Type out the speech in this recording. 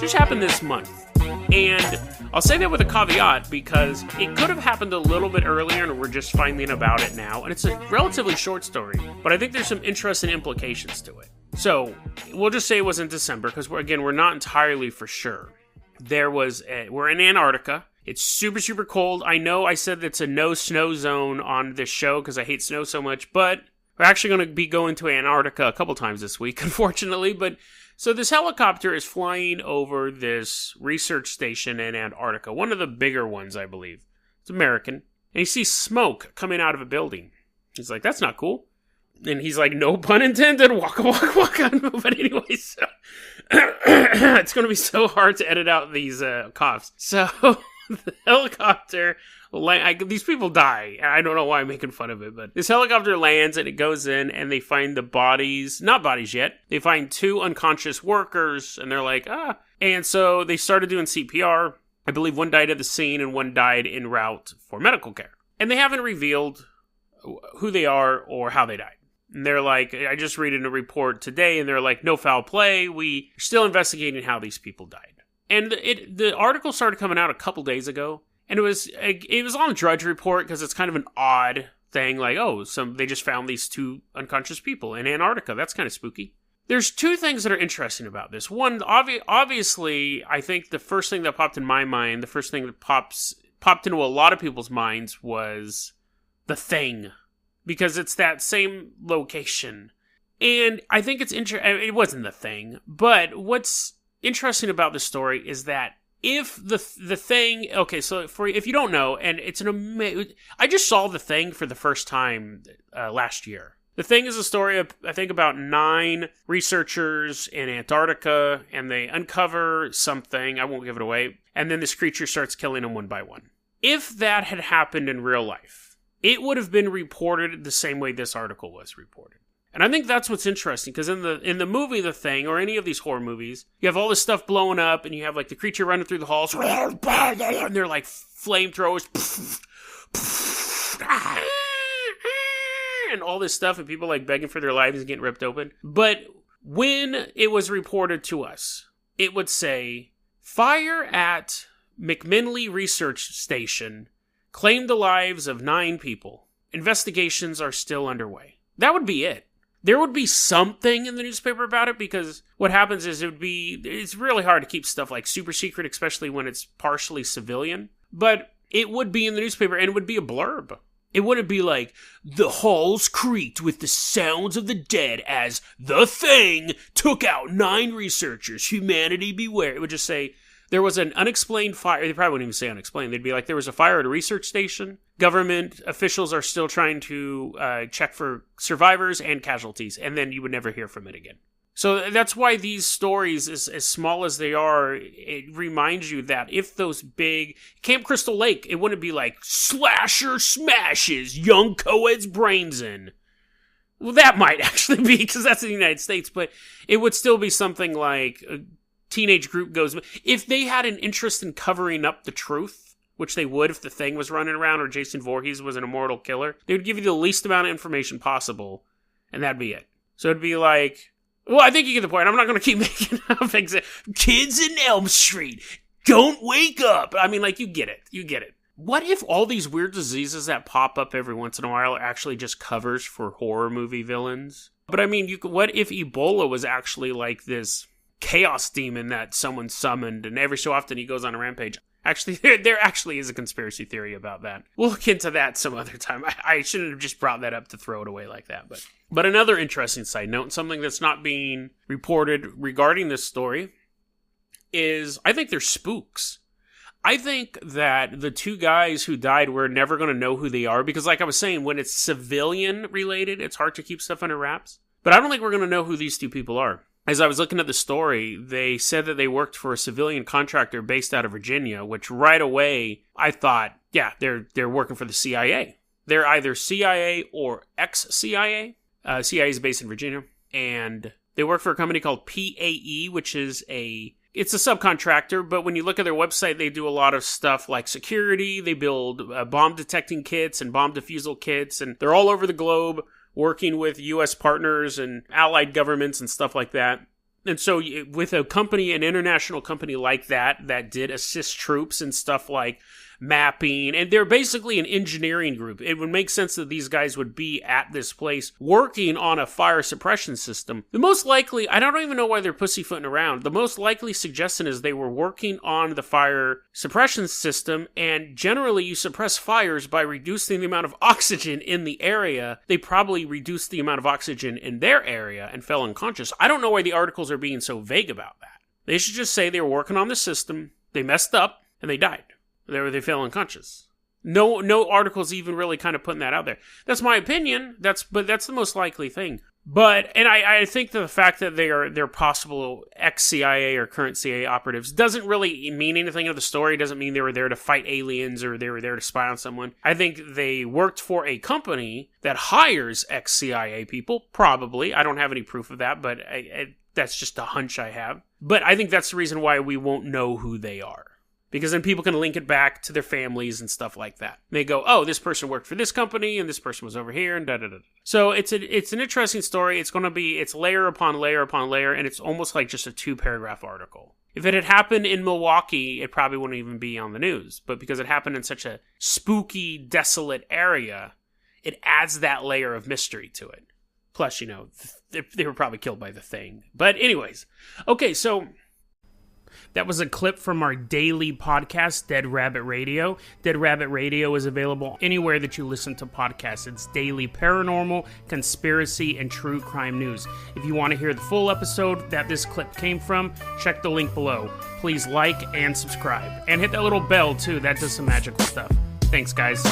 just happened this month. And I'll say that with a caveat because it could have happened a little bit earlier and we're just finding about it now. And it's a relatively short story, but I think there's some interesting implications to it. So we'll just say it was in December because we're not entirely for sure. We're in Antarctica. It's super, super cold. I know I said it's a no snow zone on this show because I hate snow so much, but we're actually going to be going to Antarctica a couple times this week, unfortunately. But so this helicopter is flying over this research station in Antarctica, one of the bigger ones, I believe. It's American. And he sees smoke coming out of a building. He's like, that's not cool. And he's like, no pun intended, waka, waka, waka. But anyway, so it's going to be so hard to edit out these coughs. So the helicopter, these people die. I don't know why I'm making fun of it, but this helicopter lands and it goes in and they find the bodies, not bodies yet. They find 2 unconscious workers and they're like, And so they started doing CPR. I believe one died at the scene and one died en route for medical care. And they haven't revealed who they are or how they died. And they're like, I just read in a report today and they're like, no foul play. We're still investigating how these people died. And the article started coming out a couple days ago. And it was on Drudge Report because it's kind of an odd thing. Like, they just found these 2 unconscious people in Antarctica. That's kind of spooky. There's 2 things that are interesting about this. One, obviously, I think the first thing that popped in my mind, the first thing that popped into a lot of people's minds was the Thing. Because it's that same location. And I think it's interesting. It wasn't the Thing. But what's interesting about this story is that if the Thing, okay, so if you don't know, and it's an amazing, I just saw the Thing for the first time last year. The Thing is a story of, I think, about 9 researchers in Antarctica, and they uncover something, I won't give it away, and then this creature starts killing them one by one. If that had happened in real life, it would have been reported the same way this article was reported. And I think that's what's interesting, because in the movie The Thing, or any of these horror movies, you have all this stuff blowing up, and you have like the creature running through the halls, and they're like flamethrowers, and all this stuff, and people like begging for their lives and getting ripped open. But when it was reported to us, it would say, fire at McMinley Research Station claimed the lives of 9 people. Investigations are still underway. That would be it. There would be something in the newspaper about it, because what happens is it's really hard to keep stuff like super secret, especially when it's partially civilian. But it would be in the newspaper, and it would be a blurb. It wouldn't be like, the halls creaked with the sounds of the dead as the Thing took out 9 researchers. Humanity beware. It would just say, there was an unexplained fire. They probably wouldn't even say unexplained. They'd be like, there was a fire at a research station. Government officials are still trying to check for survivors and casualties. And then you would never hear from it again. So that's why these stories, as small as they are, it reminds you that if those big... Camp Crystal Lake, it wouldn't be like, slasher smashes young co-ed's brains in. Well, that might actually be, because that's in the United States. But it would still be something like... teenage group goes... If they had an interest in covering up the truth, which they would if the Thing was running around or Jason Voorhees was an immortal killer, they would give you the least amount of information possible, and that'd be it. So it'd be like... Well, I think you get the point. I'm not going to keep making up kids in Elm Street, don't wake up. I mean, like, you get it. You get it. What if all these weird diseases that pop up every once in a while are actually just covers for horror movie villains? But I mean, what if Ebola was actually like this chaos demon that someone summoned, and every so often he goes on a rampage? Actually, there actually is a conspiracy theory about that. We'll look into that some other time. I shouldn't have just brought that up to throw it away like that. But another interesting side note, something that's not being reported regarding this story, is I think they're spooks. I think that the 2 guys who died, we're never going to know who they are, because like I was saying, when it's civilian related, it's hard to keep stuff under wraps. But I don't think we're going to know who these 2 people are. As I was looking at the story, they said that they worked for a civilian contractor based out of Virginia, which right away I thought, yeah, they're working for the CIA. They're either CIA or ex-CIA. CIA is based in Virginia, and they work for a company called PAE, which is it's a subcontractor, but when you look at their website, they do a lot of stuff like security. They build bomb detecting kits and bomb defusal kits, and they're all over the globe, working with U.S. partners and allied governments and stuff like that. And so with a company, an international company like that did assist troops and stuff like mapping, and they're basically an engineering group. It would make sense that these guys would be at this place working on a fire suppression system. The most likely, I don't even know why they're pussyfooting around. The most likely suggestion is they were working on the fire suppression system, and generally you suppress fires by reducing the amount of oxygen in the area. They probably reduced the amount of oxygen in their area and fell unconscious. I don't know why the articles are being so vague about that. They should just say they were working on the system, they messed up, and they died. They fell unconscious. No articles even really kind of putting that out there. That's my opinion. But that's the most likely thing. And I think that the fact that they're possible ex-CIA or current CIA operatives doesn't really mean anything to the story. It doesn't mean they were there to fight aliens or they were there to spy on someone. I think they worked for a company that hires ex-CIA people, probably. I don't have any proof of that, but that's just a hunch I have. But I think that's the reason why we won't know who they are. Because then people can link it back to their families and stuff like that. They go, oh, this person worked for this company, and this person was over here, and da-da-da. So it's an interesting story. It's layer upon layer upon layer, and it's almost like just a 2-paragraph article. If it had happened in Milwaukee, it probably wouldn't even be on the news. But because it happened in such a spooky, desolate area, it adds that layer of mystery to it. Plus, they were probably killed by the thing. But anyways, okay, so that was a clip from our daily podcast, Dead Rabbit Radio. Dead Rabbit Radio is available anywhere that you listen to podcasts. It's daily paranormal, conspiracy, and true crime news. If you want to hear the full episode that this clip came from, check the link below. Please like and subscribe. And hit that little bell, too. That does some magical stuff. Thanks, guys.